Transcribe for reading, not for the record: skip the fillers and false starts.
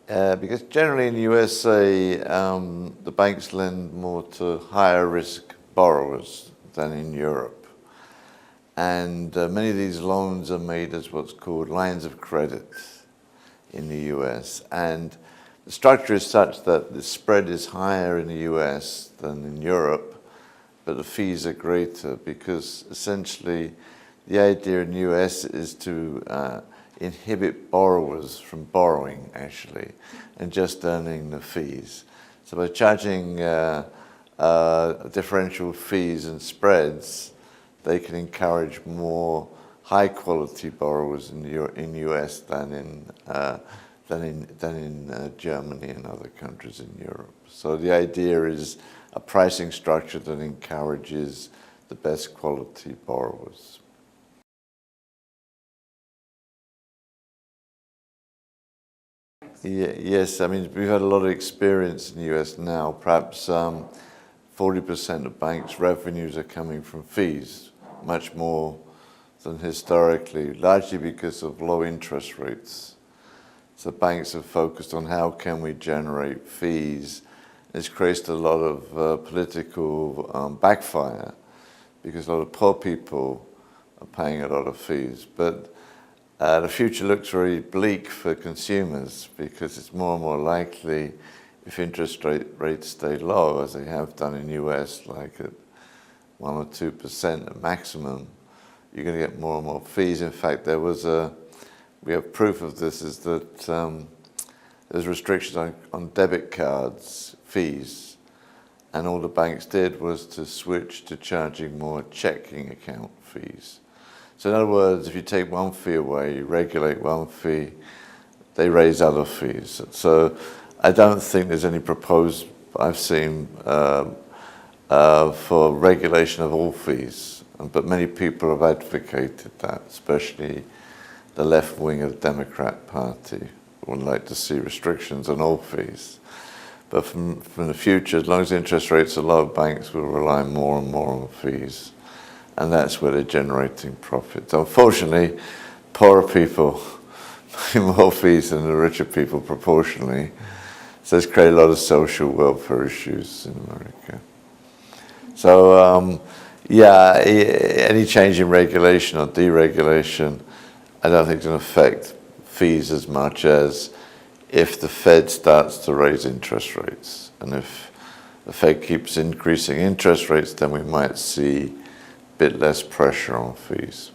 Because generally in the USA, the banks lend more to higher risk borrowers than in Europe. And many of these loans are made as what's called lines of credit in the US. And the structure is such that the spread is higher in the US than in Europe, but the fees are greater because essentially the idea in the US is to inhibit borrowers from borrowing, actually, and just earning the fees. So by charging differential fees and spreads, they can encourage more high-quality borrowers in US than in Germany and other countries in Europe. So the idea is a pricing structure that encourages the best quality borrowers. Yes, I mean, we've had a lot of experience in the US now. Perhaps 40% of banks' revenues are coming from fees, much more than historically, largely because of low interest rates. So banks have focused on how can we generate fees. It's created a lot of political backfire because a lot of poor people are paying a lot of fees. But the future looks very bleak for consumers because it's more and more likely if interest rates stay low, as they have done in the US, like at 1 or 2% at maximum, you're going to get more and more fees. In fact, we have proof of this, is that there's restrictions on debit cards fees, and all the banks did was to switch to charging more checking account fees. So in other words, if you take one fee away, you regulate one fee, they raise other fees. So I don't think there's any proposed, I've seen, for regulation of all fees. But many people have advocated that, especially the left wing of the Democrat Party would like to see restrictions on all fees. But from the future, as long as interest rates are low, banks will rely more and more on fees. And that's where they're generating profits. Unfortunately, poorer people pay more fees than the richer people proportionally. So it's created a lot of social welfare issues in America. So any change in regulation or deregulation, I don't think it's going to affect fees as much as if the Fed starts to raise interest rates. And if the Fed keeps increasing interest rates, then we might see bit less pressure on fees.